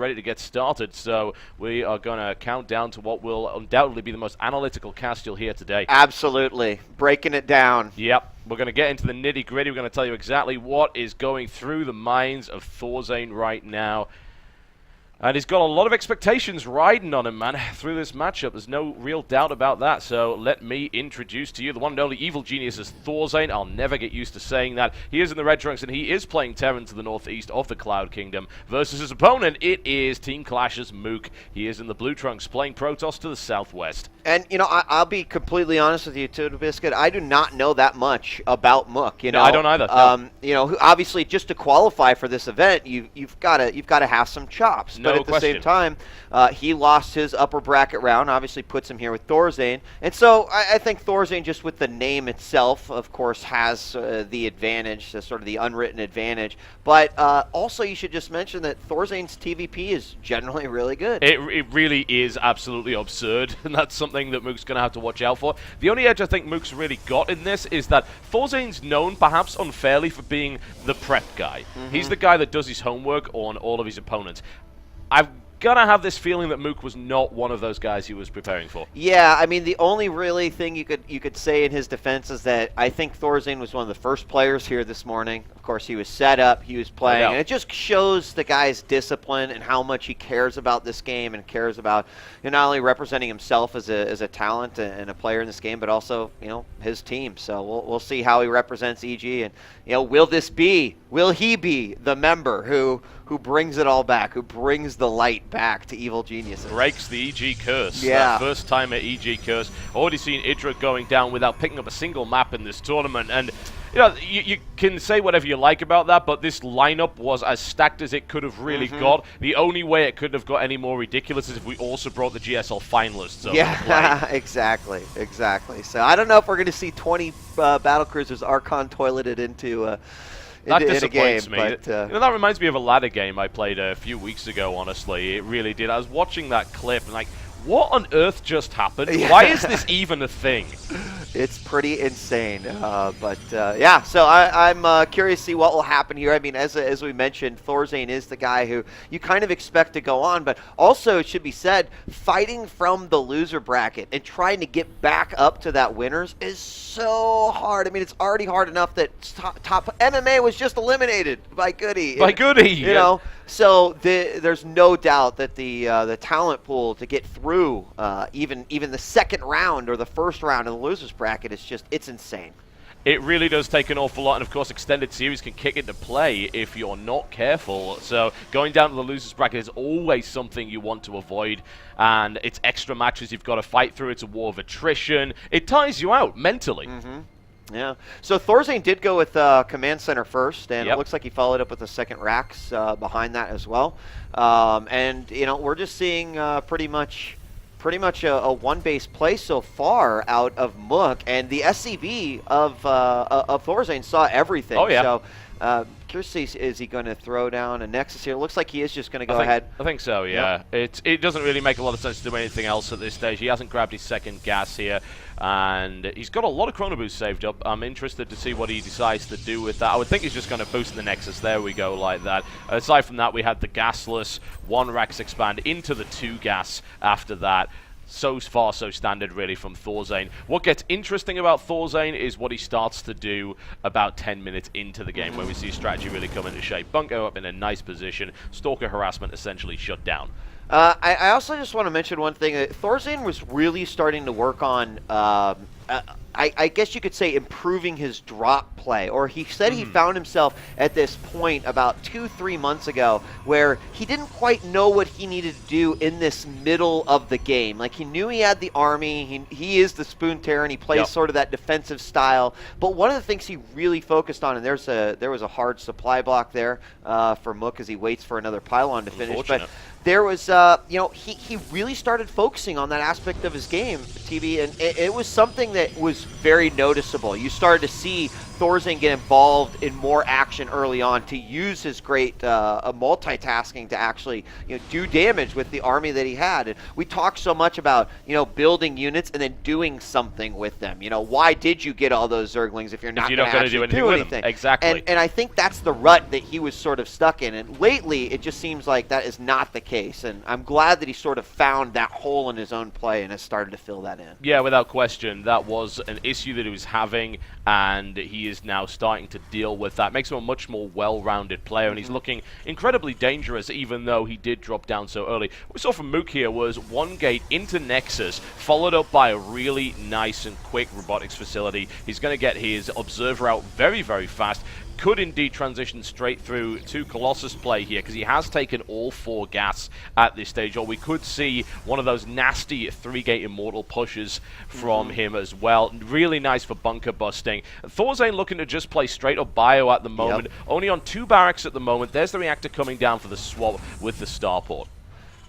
ready to get started. So we are going to count down to what will undoubtedly be the most analytical cast you'll hear today. Absolutely. Breaking it down. Yep. We're going to get into the nitty-gritty. We're going to tell you exactly what is going through the minds of Thorzain right now. And he's got a lot of expectations riding on him, man, through this matchup. There's no real doubt about that. So let me introduce to you the one and only evil genius is Thorzain. I'll never get used to saying that. He is in the red trunks, and he is playing Terran to the northeast of the Cloud Kingdom. Versus his opponent, it is Team Clash's Mook. He is in the blue trunks, playing Protoss to the southwest. And, you know, I'll be completely honest with you, too, Biscuit. I do not know that much about Mook. You know, no, I don't either. No. You know, obviously, just to qualify for this event, you've got to have some chops. No but at the question. same time, he lost his upper bracket round. Obviously, puts him here with Thorzain. And so I think Thorzain, just with the name itself, of course, has the advantage, sort of the unwritten advantage. But also, you should just mention that Thorzain's TVP is generally really good. It really is absolutely absurd, and that's something that Mook's going to have to watch out for. The only edge I think Mook's really got in this is that Thorzain's known, perhaps unfairly, for being the prep guy. He's the guy that does his homework on all of his opponents. I've got to have this feeling that Mook was not one of those guys he was preparing for. Yeah, I mean, the only really thing you could say in his defense is that I think Thorzain was one of the first players here this morning. Of course, he was set up, he was playing, and it just shows the guy's discipline and how much he cares about this game and cares about, you know, not only representing himself as a talent and a player in this game, but also, you know, his team. So we'll see how he represents EG, and, you know, will he be the member who brings it all back, who brings the light back to evil geniuses? Breaks the EG curse. Yeah. That first time at EG curse. Already seen Idra going down without picking up a single map in this tournament. And, you know, you can say whatever you like about that, but this lineup was as stacked as it could have really got. The only way it couldn't have got any more ridiculous is if we also brought the GSL finalists over to play. Exactly. So I don't know if we're going to see 20 battlecruisers Archon toileted into that in disappoints a game, me. but, you know, that reminds me of a ladder game I played a few weeks ago, honestly. It really did. I was watching that clip and like, what on earth just happened? Yeah. Why is this even a thing? It's pretty insane. Yeah, so I'm curious to see what will happen here. I mean, as we mentioned, Thorzain is the guy who you kind of expect to go on, but also, it should be said, fighting from the loser bracket and trying to get back up to that winners is so hard. I mean, it's already hard enough that top MMA was just eliminated by Goody. You know, so there's no doubt that the talent pool to get through even the second round or the first round of the losers bracket is it's insane. It really does take an awful lot, and of course extended series can kick into play if you're not careful. So going down to the losers bracket is always something you want to avoid, and it's extra matches you've got to fight through. It's a war of attrition. It tires you out mentally. Yeah. So Thorzain did go with Command Center first, and it looks like he followed up with the second Rax behind that as well. And, you know, we're just seeing pretty much a one-base play so far out of Mook, and the SCV of Thorzain saw everything. Oh, yeah. So, curious, is he going to throw down a Nexus here? It looks like he is just going to go ahead. I think so, yeah. It doesn't really make a lot of sense to do anything else at this stage. He hasn't grabbed his second gas here, and he's got a lot of Chrono Boost saved up. I'm interested to see what he decides to do with that. I would think he's just going to boost the Nexus. There we go, like that. Aside from that, we had the gasless 1 Rax expand into the 2 gas after that. So far, so standard, really, from Thorzain. What gets interesting about Thorzain is what he starts to do about 10 minutes into the game, where we see strategy really come into shape. Bunko up in a nice position. Stalker harassment essentially shut down. I also just want to mention one thing. Thorzain was really starting to work on, I guess you could say, improving his drop play. Or he said he found himself at this point about 2-3 months ago where he didn't quite know what he needed to do in this middle of the game. Like, he knew he had the army. He is the Spoon Terran. He plays sort of that defensive style. But one of the things he really focused on, and there was a hard supply block there for Mook as he waits for another pylon to finish. But there was, you know, he really started focusing on that aspect of his game, TV, and it was something that was very noticeable. You started to see Thorzain get involved in more action early on to use his great multitasking to actually, you know, do damage with the army that he had. And we talked so much about, you know, building units and then doing something with them. You know, why did you get all those Zerglings if you're not going to actually do anything? Exactly. And I think that's the rut that he was sort of stuck in. And lately, it just seems like that is not the case. case, and I'm glad that he sort of found that hole in his own play and has started to fill that in. Yeah, without question, that was an issue that he was having, and he is now starting to deal with that. Makes him a much more well-rounded player, and he's looking incredibly dangerous, even though he did drop down so early. What we saw from Mook here was one gate into Nexus, followed up by a really nice and quick robotics facility. He's going to get his Observer out very, very fast. Could indeed transition straight through to Colossus play here, because he has taken all 4 gas at this stage, or we could see one of those nasty 3-gate Immortal pushes from him as well. Really nice for bunker busting. Thorzain looking to just play straight up bio at the moment, only on 2 barracks at the moment. There's the reactor coming down for the swap with the starport.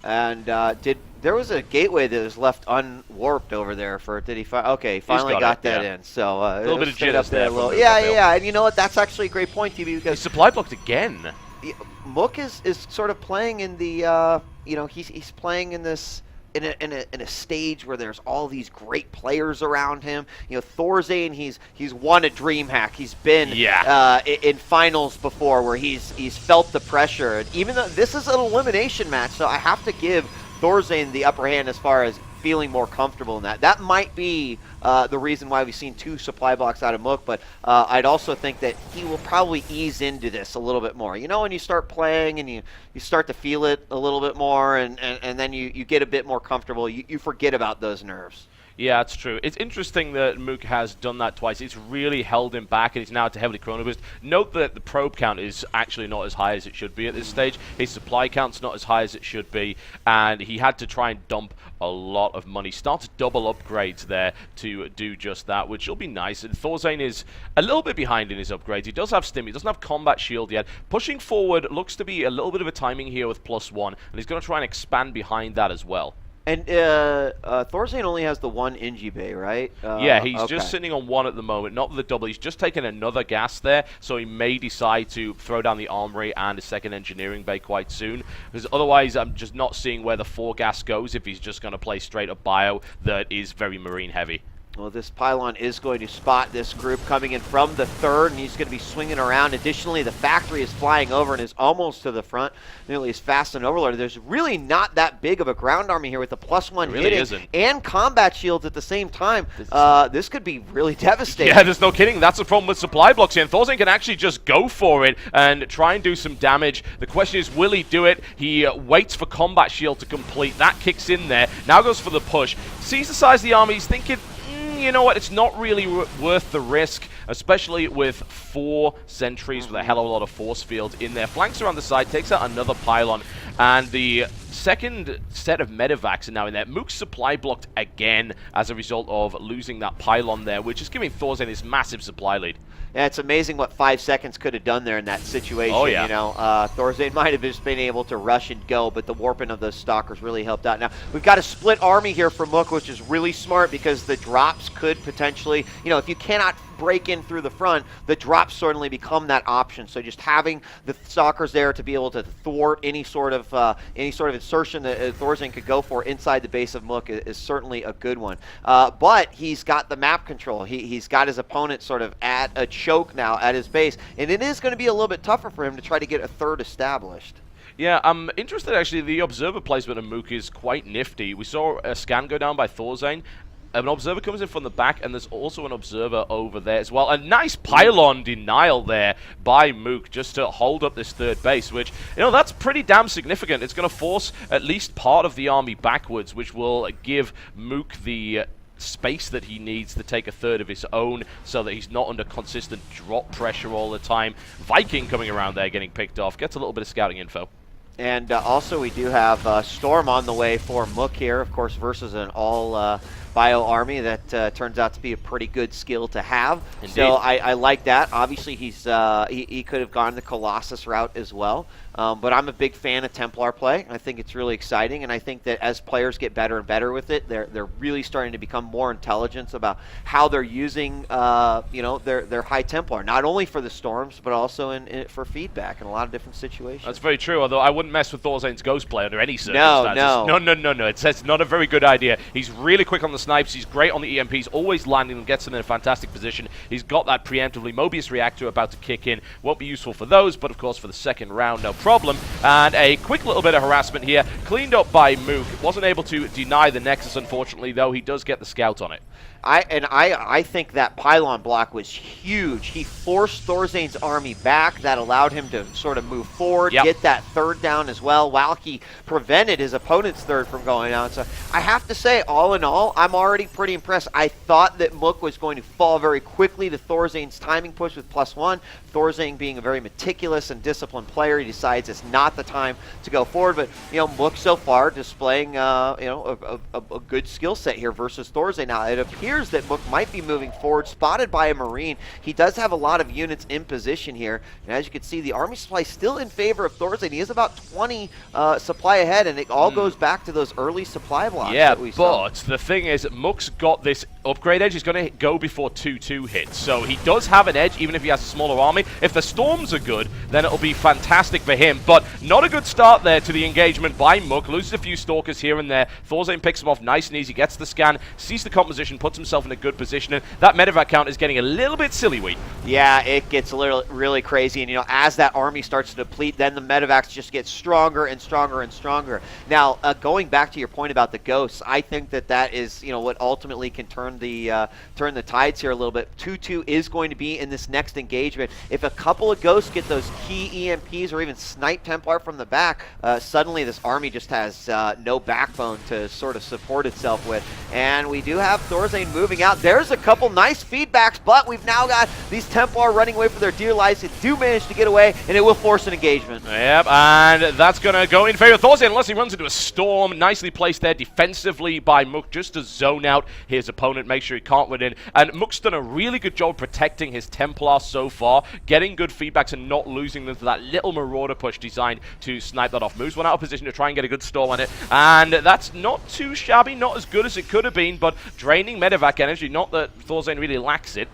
And there was a gateway that was left unwarped over there for, did he okay, he finally got that in. So a little bit of jitters there. Yeah, and you know what, that's actually a great point, TB, because he's supply blocked again. Mook is sort of playing in the, you know, he's playing in this, in a stage where there's all these great players around him. You know, Thorzain, he's won a DreamHack. He's been in finals before where he's felt the pressure. And even though this is an elimination match, so I have to give Thorzain the upper hand as far as feeling more comfortable in that. That might be the reason why we've seen 2 supply blocks out of Mook, but I'd also think that he will probably ease into this a little bit more. You know, when you start playing and you start to feel it a little bit more, and then you get a bit more comfortable, you forget about those nerves. Yeah, it's true. It's interesting that Mook has done that twice. It's really held him back, and he's now to heavily chrono boost. Note that the probe count is actually not as high as it should be at this stage. His supply count's not as high as it should be, and he had to try and dump a lot of money. Start to double upgrades there to do just that, which will be nice. And Thorzain is a little bit behind in his upgrades. He does have Stim. He doesn't have Combat Shield yet. Pushing forward looks to be a little bit of a timing here with +1, and he's going to try and expand behind that as well. And Thorzain only has the 1 Ingi Bay, right? Yeah, he's just sitting on 1 at the moment, not the double. He's just taken another gas there, so he may decide to throw down the armory and a 2nd engineering bay quite soon. Because otherwise, I'm just not seeing where the 4 gas goes if he's just going to play straight up bio that is very marine heavy. Well, this pylon is going to spot this group coming in from the 3rd, and he's going to be swinging around. Additionally, the factory is flying over and is almost to the front, nearly as fast and overloaded. There's really not that big of a ground army here with the +1 hitting and combat shields at the same time. This could be really devastating. Yeah, there's no kidding. That's the problem with supply blocks here. And Thorzain can actually just go for it and try and do some damage. The question is, will he do it? He waits for combat shield to complete. That kicks in there. Now goes for the push. Sees the size of the army. He's thinking, you know what, it's not really worth the risk, especially with 4 sentries with a hell of a lot of force fields in there. Flanks around the side, takes out another pylon, and the 2nd set of medevacs are now in there. Mook's supply blocked again as a result of losing that pylon there, which is giving Thorzain this massive supply lead. Yeah, it's amazing what 5 seconds could have done there in that situation. Oh, yeah. You know, Thorzain might have just been able to rush and go, but the warping of those stalkers really helped out. Now, we've got a split army here for Mook, which is really smart because the drops could potentially, you know, if you cannot break in through the front, the drops certainly become that option. So just having the stalkers there to be able to thwart any sort of insertion that Thorzain could go for inside the base of Mook is certainly a good one. But he's got the map control. He's got his opponent sort of at a choke now at his base, and it is going to be a little bit tougher for him to try to get a 3rd established. Yeah, I'm interested actually. The observer placement of Mook is quite nifty. We saw a scan go down by Thorzain. An observer comes in from the back, and there's also an observer over there as well. A nice pylon denial there by Mook just to hold up this 3rd base, which, you know, that's pretty damn significant. It's going to force at least part of the army backwards, which will give Mook the space that he needs to take a 3rd of his own so that he's not under consistent drop pressure all the time. Viking coming around there getting picked off. Gets a little bit of scouting info. And also we do have Storm on the way for Mook here, of course, versus an all bio army that turns out to be a pretty good skill to have. Indeed. So I like that. Obviously, he could have gone the Colossus route as well. But I'm a big fan of Templar play. I think it's really exciting, and I think that as players get better and better with it, they're really starting to become more intelligent about how they're using you know, their high Templar, not only for the storms, but also for feedback in a lot of different situations. That's very true, although I wouldn't mess with Thorzain's Ghost Play under any circumstances. No. It's not a very good idea. He's really quick on the snipes. He's great on the EMPs, always landing them, gets them in a fantastic position. He's got that preemptively Mobius reactor about to kick in. Won't be useful for those, but of course for the second round. No problem. And a quick little bit of harassment here, cleaned up by Mook. Wasn't able to deny the Nexus, unfortunately, though. He does get the scout on it. I think that pylon block was huge. He forced Thorzain's army back. That allowed him to sort of move forward, get that third down as well, while he prevented his opponent's third from going down. So I have to say, all in all, I'm already pretty impressed. I thought that Mook was going to fall very quickly to Thorzain's timing push with +1. Thorzain being a very meticulous and disciplined player, he decides it's not the time to go forward. But, you know, Mook so far displaying, you know, a good skill set here versus Thorzain. Now, it appears that Mook might be moving forward, spotted by a Marine. He does have a lot of units in position here. And as you can see, the army supply still in favor of Thorzain. He is about 20 supply ahead, and it all goes back to those early supply blocks that we saw. But the thing is, Mook's got this upgrade edge. He's going to go before 2-2 hits. So he does have an edge, even if he has a smaller army. If the storms are good, then it'll be fantastic for him. But not a good start there to the engagement by Mook. Loses a few stalkers here and there. Thorzain picks him off nice and easy, gets the scan, sees the composition, puts himself in a good position. And that medevac count is getting a little bit silly, Wheat. Yeah, it gets a little really crazy. And, you know, as that army starts to deplete, then the medevacs just get stronger and stronger and stronger. Now, going back to your point about the ghosts, I think that that is, you know, what ultimately can turn the tides here a little bit. 2-2 is going to be in this next engagement. If a couple of ghosts get those key EMPs or even snipe Templar from the back, suddenly this army just has no backbone to sort of support itself with. And we do have Thorzain moving out. There's a couple nice feedbacks, but we've now got these Templar running away for their dear lives. They do manage to get away, and it will force an engagement. Yep, and that's going to go in favor of Thorzain unless he runs into a storm. Nicely placed there defensively by Mook just to zone out his opponent, make sure he can't run in. And Mook's done a really good job protecting his Templar so far, getting good feedbacks and not losing them to that little Marauder push designed to snipe that off. Moves one out of position to try and get a good storm on it, and that's not too shabby, not as good as it could have been, but draining medevac energy, not that Thorzain really lacks it.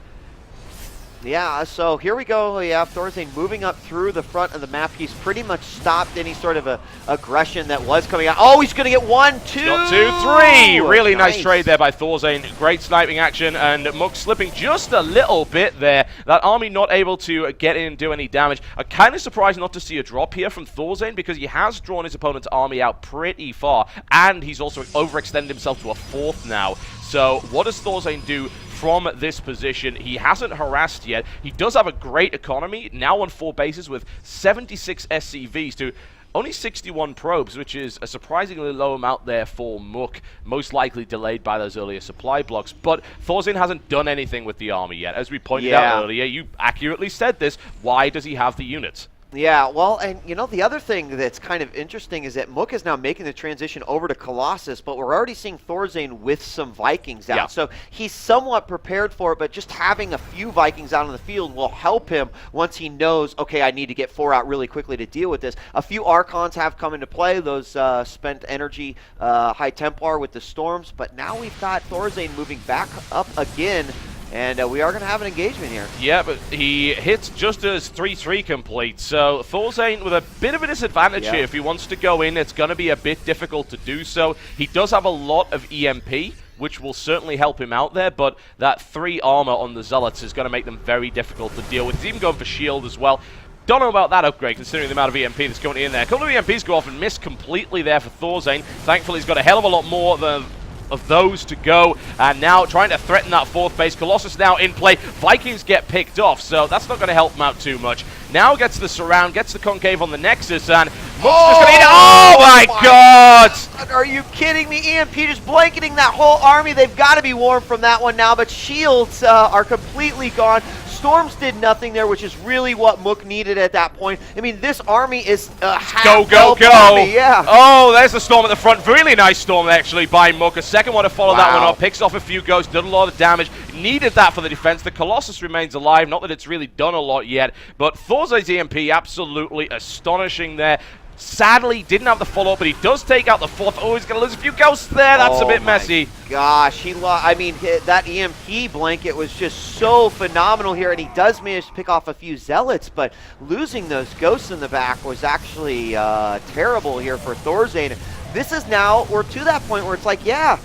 Yeah, so here we go. Yeah, Thorzain moving up through the front of the map. He's pretty much stopped any sort of aggression that was coming out. Oh, he's going to get 1, 2. Got 2, 3. Really nice trade there by Thorzain. Great sniping action, and Mook slipping just a little bit there. That army not able to get in and do any damage. I'm kind of surprised not to see a drop here from Thorzain because he has drawn his opponent's army out pretty far, and he's also overextended himself to a 4th now. So what does Thorzain do from this position? He hasn't harassed yet. He does have a great economy, now on 4 bases with 76 SCVs to only 61 probes, which is a surprisingly low amount there for Mook, most likely delayed by those earlier supply blocks. But Thorzain hasn't done anything with the army yet. As we pointed out earlier, you accurately said this, why does he have the units? Yeah, well, and you know, the other thing that's kind of interesting is that Mook is now making the transition over to Colossus, but we're already seeing Thorzain with some Vikings out. So he's somewhat prepared for it, but just having a few Vikings out on the field will help him once he knows, okay, I need to get 4 out really quickly to deal with this. A few Archons have come into play, those spent energy High Templar with the Storms, but now we've got Thorzain moving back up again. And we are going to have an engagement here. Yeah, but he hits just as 3-3 complete. So Thorzain with a bit of a disadvantage here. If he wants to go in, it's going to be a bit difficult to do so. He does have a lot of EMP, which will certainly help him out there, but that 3 armor on the Zealots is going to make them very difficult to deal with. He's even going for shield as well. Don't know about that upgrade, considering the amount of EMP that's going in there. A couple of EMPs go off and miss completely there for Thorzain. Thankfully, he's got a hell of a lot more of those to go, and now trying to threaten that 4th base. Colossus now in play. Vikings get picked off, so that's not going to help him out too much. Now gets the surround, gets the concave on the Nexus, and Mook's just going to eat it. Oh my god! Are you kidding me? EMP just blanketing that whole army. They've got to be warm from that one now, but shields are completely gone. Storms did nothing there, which is really what Mook needed at that point. I mean, this army is a half-health army, yeah. Oh, there's the storm at the front. Really nice storm, actually, by Mook. A second one to follow that one up. Picks off a few ghosts, did a lot of damage. Needed that for the defense. The Colossus remains alive. Not that it's really done a lot yet, but Thorzain's EMP absolutely astonishing there. Sadly, didn't have the follow-up, but he does take out the 4th. Oh, he's going to lose a few ghosts there. That's a bit messy. Gosh, he lost. I mean, that EMP blanket was just so phenomenal here, and he does manage to pick off a few Zealots, but losing those ghosts in the back was actually terrible here for Thorzain. This is now, we're to that point where it's like, yeah,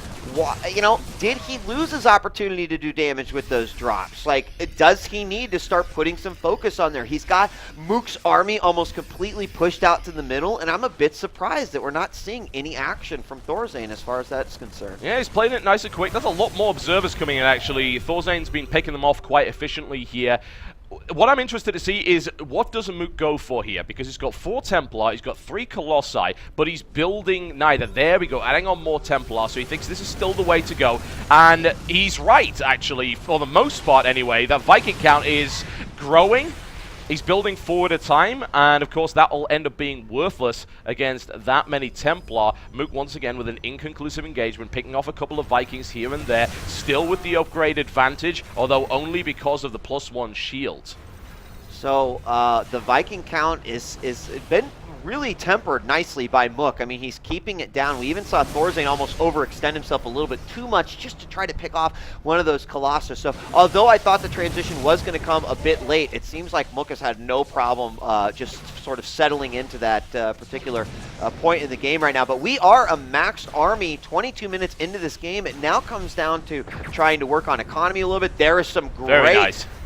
You know, did he lose his opportunity to do damage with those drops? Like, does he need to start putting some focus on there? He's got Mook's army almost completely pushed out to the middle, and I'm a bit surprised that we're not seeing any action from Thorzain as far as that's concerned. Yeah, he's playing it nice and quick. There's a lot more observers coming in, actually. Thorzain's been picking them off quite efficiently here. What I'm interested to see is what does a Mook go for here, because he's got 4 Templar, he's got 3 Colossi, but he's building neither. There we go, adding on more Templar, so he thinks this is still the way to go. And he's right, actually, for the most part anyway. That Viking count is growing. He's building 4 at a time, and of course that will end up being worthless against that many Templar. Mook once again with an inconclusive engagement, picking off a couple of Vikings here and there, still with the upgrade advantage, although only because of the +1 shield. So the Viking count is been really tempered nicely by Mook. I mean, he's keeping it down. We even saw Thorzain almost overextend himself a little bit too much just to try to pick off one of those Colossus. So although I thought the transition was going to come a bit late, it seems like Mook has had no problem just sort of settling into that particular point in the game right now. But we are a maxed army 22 minutes into this game. It now comes down to trying to work on economy a little bit. There is some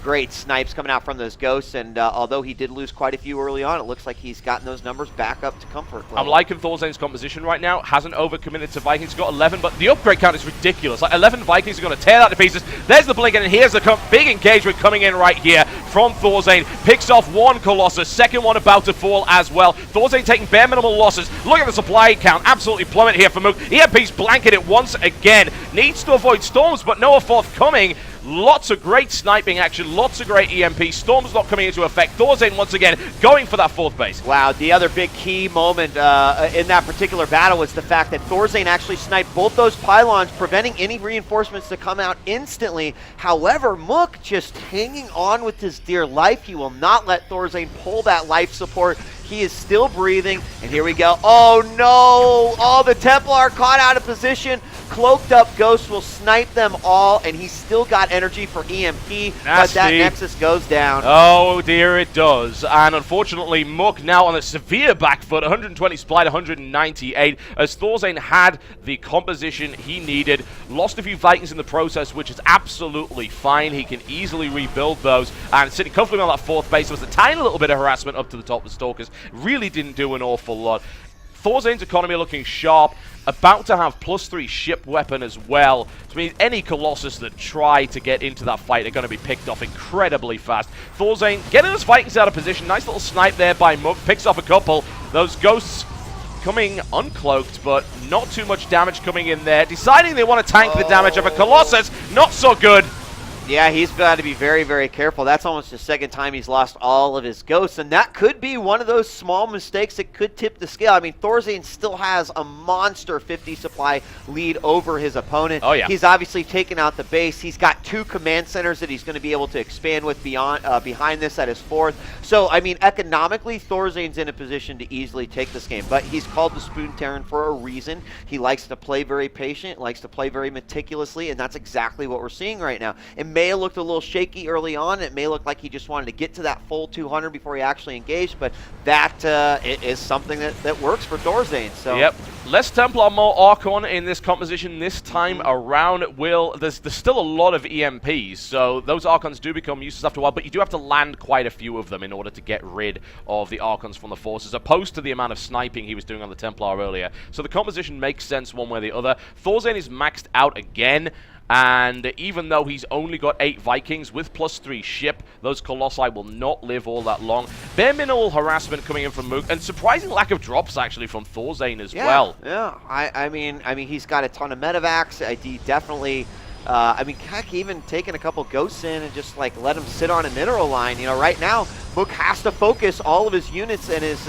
great snipes coming out from those ghosts, and although he did lose quite a few early on, it looks like he's gotten those numbers back up to comfort level. I'm liking Thorzain's composition right now. Hasn't overcommitted to Vikings. Got 11, but the upgrade count is ridiculous. Like 11 Vikings are going to tear that to pieces. There's the blink, and here's the big engagement coming in right here from Thorzain. Picks off 1 Colossus, second one about to fall as well. Thorzain taking bare minimal losses. Look at the supply count, absolutely plummet here for Mook. EMP's blanket it once again. Needs to avoid storms, but no forthcoming. Lots of great sniping action, lots of great EMP. Storm's not coming into effect. Thorzain once again going for that 4th base. Wow, the other big key moment in that particular battle was the fact that Thorzain actually sniped both those pylons, preventing any reinforcements to come out instantly. However, Mook just hanging on with his dear life. He will not let Thorzain pull that life support. He is still breathing, and here we go. Oh no! Oh, the Templar caught out of position. Cloaked up Ghost will snipe them all, and he's still got energy for EMP, but that Nexus goes down. Oh dear, it does. And unfortunately, Mook now on a severe back foot, 120 supply to 198, as Thorzain had the composition he needed. Lost a few Vikings in the process, which is absolutely fine. He can easily rebuild those, and sitting comfortably on that 4th base. There was a tiny little bit of harassment up to the top of the Stalkers. Really didn't do an awful lot. Thorzain's economy looking sharp, about to have +3 ship weapon as well. So means any Colossus that try to get into that fight are going to be picked off incredibly fast. Thorzain getting those Vikings out of position. Nice little snipe there by Mook. Picks off a couple. Those ghosts coming uncloaked, but not too much damage coming in there. Deciding they want to tank the damage of a Colossus. Not so good. Yeah, he's got to be very, very careful. That's almost the 2nd time he's lost all of his ghosts, and that could be one of those small mistakes that could tip the scale. I mean, Thorzain still has a monster 50 supply lead over his opponent. Oh, yeah. He's obviously taken out the base. He's got 2 command centers that he's going to be able to expand with beyond behind this at his 4th. So, I mean, economically, Thorzain's in a position to easily take this game, but he's called the Spoon Terran for a reason. He likes to play very patient, likes to play very meticulously, and that's exactly what we're seeing right now. It may have looked a little shaky early on. It may look like he just wanted to get to that full 200 before he actually engaged, but that is something that works for Thorzain. So. Yep. Less Templar, more Archon in this composition this time around. There's still a lot of EMPs, so those Archons do become useless after a while, but you do have to land quite a few of them in order to get rid of the Archons from the force, as opposed to the amount of sniping he was doing on the Templar earlier. So the composition makes sense one way or the other. Thorzain is maxed out again. And even though he's only got 8 Vikings with +3 ship, those Colossi will not live all that long. Bare minimal harassment coming in from Mook, and surprising lack of drops actually from Thorzain as well. Yeah, I mean, he's got a ton of medevacs. He definitely. I mean, heck, even taking a couple ghosts in and just like let him sit on a mineral line. You know, right now, Mook has to focus all of his units and his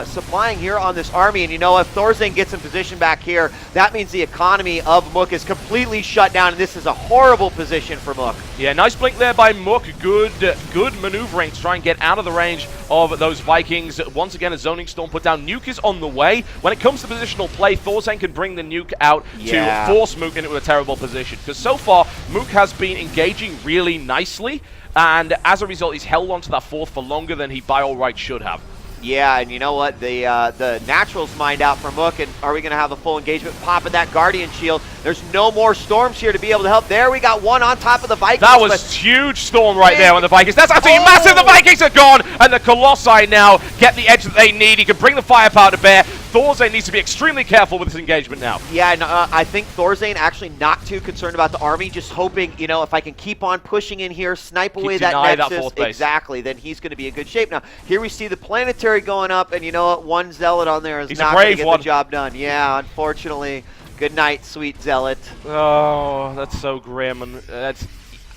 supplying here on this army. And you know, if Thorzain gets in position back here, that means the economy of Mook is completely shut down, and this is a horrible position for Mook. Yeah, nice blink there by Mook. Good maneuvering to try and get out of the range of those Vikings. Once again, a zoning storm put down. Nuke is on the way. When it comes to positional play, Thorzain can bring the nuke out to force Mook into a terrible position. Because so far, Mook has been engaging really nicely, and as a result, he's held on to that 4th for longer than he by all rights should have. Yeah, and you know what? The Naturals mined out for Mook, and are we going to have a full engagement? Popping that Guardian Shield. There's no more Storms here to be able to help. There we got one on top of the Vikings. That was huge Storm right there on the Vikings. That's absolutely massive. The Vikings are gone, and the Colossi now get the edge that they need. He can bring the firepower to bear. Thorzain needs to be extremely careful with this engagement now. Yeah, and I think Thorzain actually not too concerned about the army, just hoping, you know, if I can keep on pushing in here, snipe away that Nexus, fourth base. exactly, then he's going to be in good shape. Now, here we see the Planetary going up, and you know what? One Zealot on there is He's not going to get one. the job done. Yeah, unfortunately. Good night, sweet Zealot. Oh, that's so grim, and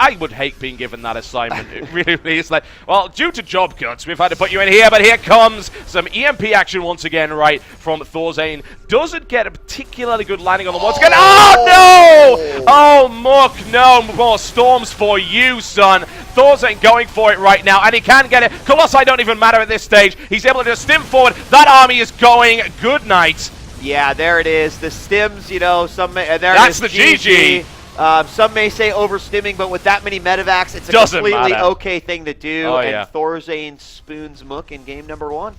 I would hate being given that assignment. It really is like, well, due to job cuts, we've had to put you in here, but here comes some EMP action once again, right, from Thorzain. Doesn't get a particularly good landing on the once again. Oh, no! Oh, Mook, no more Storms for you, son. Thorzain going for it right now, and he can get it. Colossi don't even matter at this stage. He's able to just stim forward. That army is going. Good night. Yeah, there it is. The stims, you know, some there That's it is. the GG. Some may say overstimming, but with that many medevacs, it's a Doesn't completely matter. okay thing to do. Oh, and yeah. Thorzain spoons Mook in game number 1.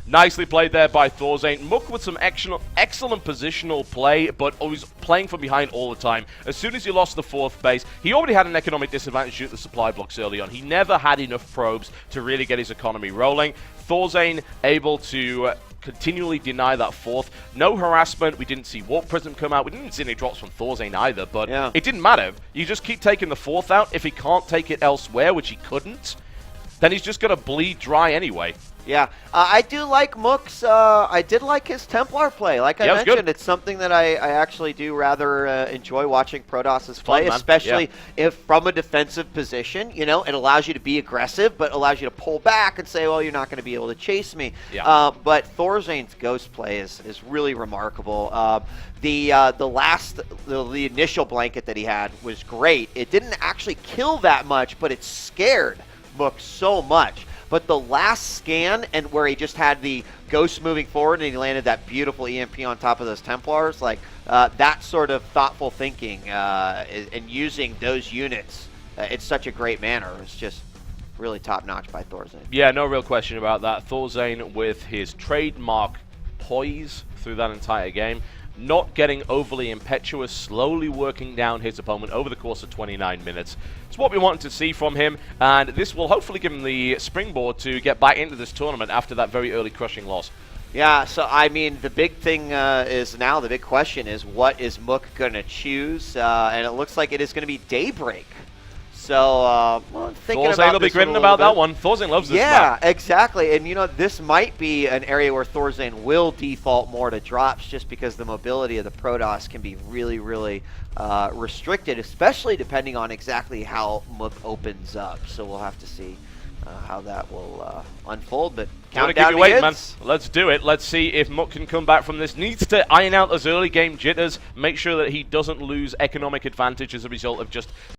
Nicely played there by Thorzain. Mook with some excellent positional play, but was playing from behind all the time. As soon as he lost the 4th base, he already had an economic disadvantage due to the supply blocks early on. He never had enough probes to really get his economy rolling. Thorzain able to continually deny that 4th. No harassment. We didn't see Warp Prism come out. We didn't see any drops from Thorzain either, but it didn't matter. You just keep taking the 4th out. If he can't take it elsewhere, which he couldn't, then he's just going to bleed dry anyway. Yeah, I do like Mook's, I did like his Templar play. Like I mentioned, it's something that I actually do rather enjoy watching Protoss's play, especially if from a defensive position, you know, it allows you to be aggressive, but allows you to pull back and say, well, you're not going to be able to chase me. Yeah. But Thorzain's Ghost play is really remarkable. The initial blanket that he had was great. It didn't actually kill that much, but it scared Mook so much. But the last scan, and where he just had the Ghost moving forward and he landed that beautiful EMP on top of those Templars, like that sort of thoughtful thinking and using those units in such a great manner is just really top-notch by Thorzain. Yeah, no real question about that. Thorzain with his trademark poise through that entire game. Not getting overly impetuous, slowly working down his opponent over the course of 29 minutes. It's what we wanted to see from him, and this will hopefully give him the springboard to get back into this tournament after that very early crushing loss. Yeah, so I mean, the big thing is now, the big question is, what is Mook going to choose? And it looks like it is going to be Daybreak. So, well, thinking about Thorzain will be grinning about that one. Thorzain loves this map. Yeah, exactly. And, you know, this might be an area where Thorzain will default more to drops just because the mobility of the Protoss can be really, really restricted, especially depending on exactly how Mook opens up. So we'll have to see how that will unfold. But count down the man. Let's do it. Let's see if Mook can come back from this. Needs to iron out those early game jitters, make sure that he doesn't lose economic advantage as a result of just